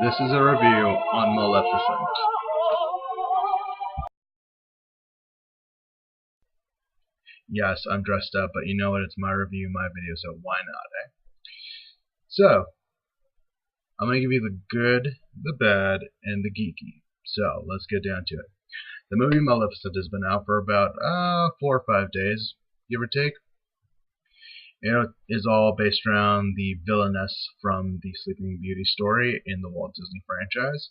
This is a review on Maleficent. Yes, I'm dressed up, but you know what? It's my review, my video, so why not, eh? So, I'm going to give you the good, the bad, and the geeky. So, let's get down to it. The movie Maleficent has been out for about 4 or 5 days, give or take. It is all based around the villainess from the Sleeping Beauty story in the Walt Disney franchise.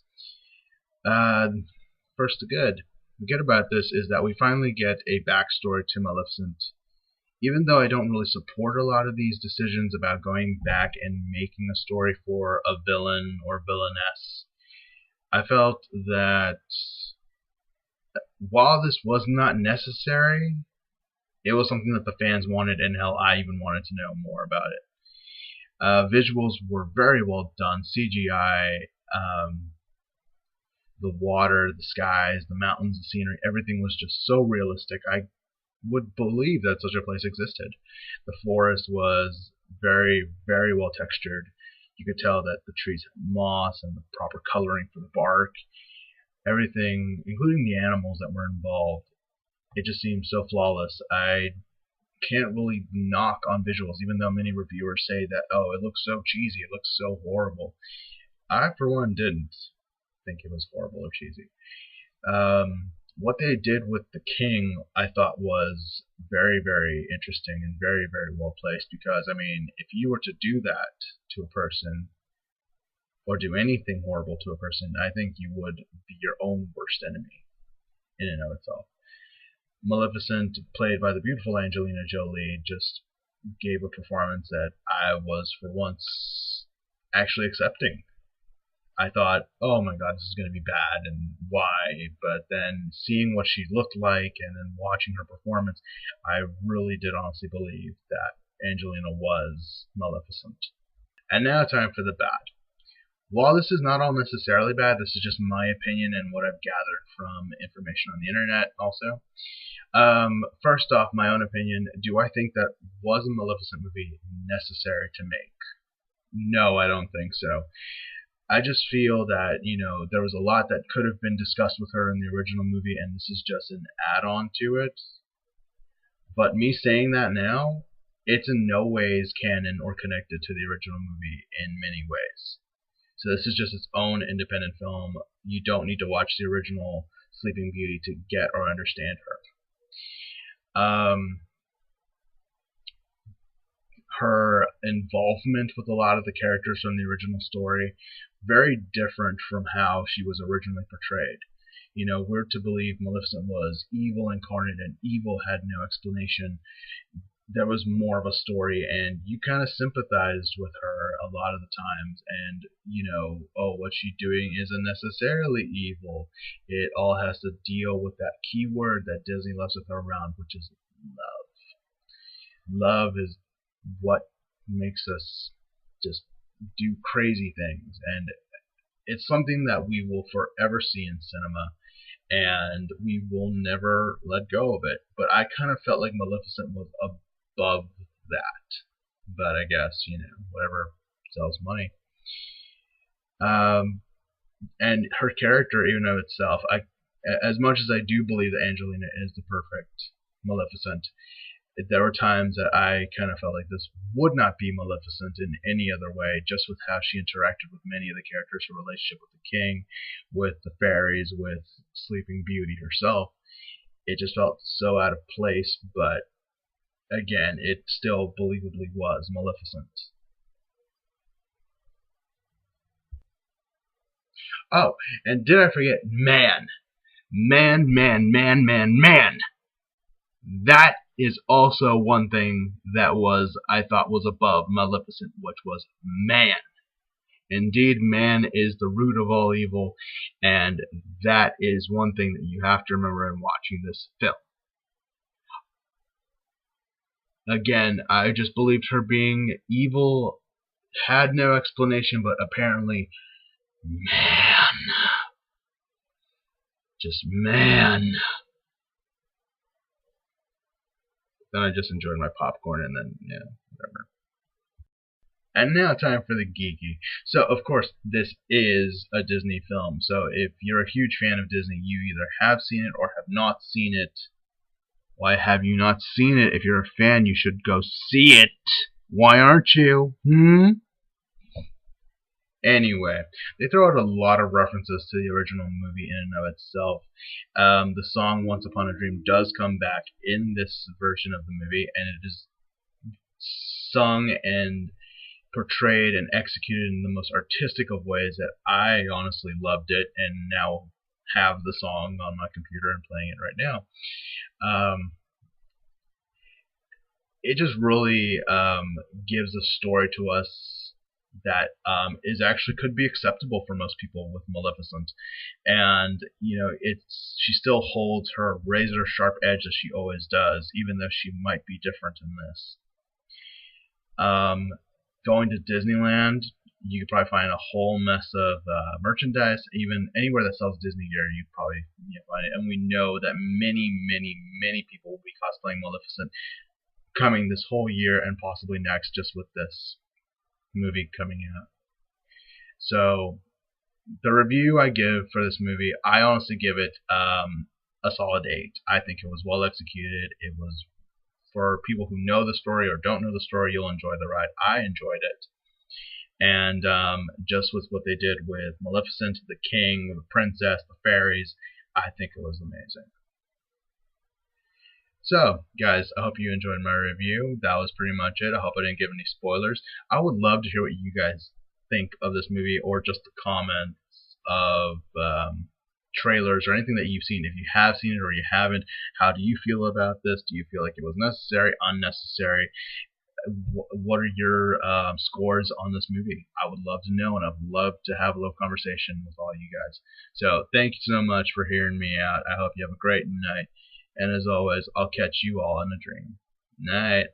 First, the good. The good about this is that we finally get a backstory to Maleficent. Even though I don't really support a lot of these decisions about going back and making a story for a villain or villainess, I felt that while this was not necessary, it was something that the fans wanted, and hell, I even wanted to know more about it. Visuals were very well done. CGI, the water, the skies, the mountains, the scenery, everything was just so realistic. I would believe that such a place existed. The forest was very, very well textured. You could tell that the trees had moss and the proper coloring for the bark. Everything, including the animals that were involved, it just seemed so flawless. I can't really knock on visuals, even though many reviewers say that, oh, it looks so cheesy, it looks so horrible. I, for one, didn't think it was horrible or cheesy. What they did with the king, I thought, was very, very interesting and very, very well placed, because, I mean, if you were to do that to a person, or do anything horrible to a person, I think you would be your own worst enemy in and of itself. Maleficent, played by the beautiful Angelina Jolie, just gave a performance that I was, for once, actually accepting. I thought, oh my god, this is going to be bad, and why? But then seeing what she looked like and then watching her performance, I really did honestly believe that Angelina was Maleficent. And now time for the bad. While this is not all necessarily bad, this is just my opinion and what I've gathered from information on the internet also. First off, my own opinion, do I think that was a Maleficent movie necessary to make? No, I don't think so. I just feel that, you know, there was a lot that could have been discussed with her in the original movie, and this is just an add-on to it. But me saying that now, it's in no ways canon or connected to the original movie in many ways. So this is just its own independent film. You don't need to watch the original Sleeping Beauty to get or understand her. Her involvement with a lot of the characters from the original story, very different from how she was originally portrayed. You know, we're to believe Maleficent was evil incarnate, and evil had no explanation. There was more of a story, and you kind of sympathized with her a lot of the times, and, you know, oh, what she's doing isn't necessarily evil. It all has to deal with that key word that Disney loves to throw around, which is love. Love is what makes us just do crazy things, and it's something that we will forever see in cinema, and we will never let go of it. But I kind of felt like Maleficent was above that, but I guess, you know, whatever sells money. And her character, even of itself, as much as I do believe that Angelina is the perfect Maleficent, there were times that I kind of felt like this would not be Maleficent in any other way, just with how she interacted with many of the characters, her relationship with the king, with the fairies, with Sleeping Beauty herself. It just felt so out of place, but again, it still believably was Maleficent. Oh, and did I forget, man. That is also one thing that I thought was above Maleficent, which was man. Indeed, man is the root of all evil, and that is one thing that you have to remember in watching this film. Again, I just believed her being evil had no explanation, but apparently, man, just man. Then I just enjoyed my popcorn, and then, yeah, whatever. And now time for the geeky. So, of course, this is a Disney film. So, if you're a huge fan of Disney, you either have seen it or have not seen it. Why have you not seen it? If you're a fan, you should go see it. Why aren't you? Anyway, they throw out a lot of references to the original movie in and of itself. The song Once Upon a Dream does come back in this version of the movie, and it is sung and portrayed and executed in the most artistic of ways that I honestly loved it, and now have the song on my computer and playing it right now. It just really gives a story to us that is actually could be acceptable for most people with Maleficent, and she still holds her razor sharp edge as she always does, even though she might be different in this. Going to Disneyland, you could probably find a whole mess of merchandise. Even anywhere that sells Disney gear, you probably find it. And we know that many, many, many people will be cosplaying Maleficent coming this whole year and possibly next, just with this movie coming out. So the review I give for this movie, I honestly give it a solid 8. I think it was well executed. It was, for people who know the story or don't know the story, you'll enjoy the ride. I enjoyed it. And just with what they did with Maleficent, the king, the princess, the fairies, I think it was amazing. So, guys, I hope you enjoyed my review. That was pretty much it. I hope I didn't give any spoilers. I would love to hear what you guys think of this movie, or just the comments of trailers or anything that you've seen. If you have seen it or you haven't, how do you feel about this? Do you feel like it was necessary, unnecessary? What are your scores on this movie? I would love to know, and I'd love to have a little conversation with all you guys. So thank you so much for hearing me out. I hope you have a great night, and as always, I'll catch you all in a dream. Night.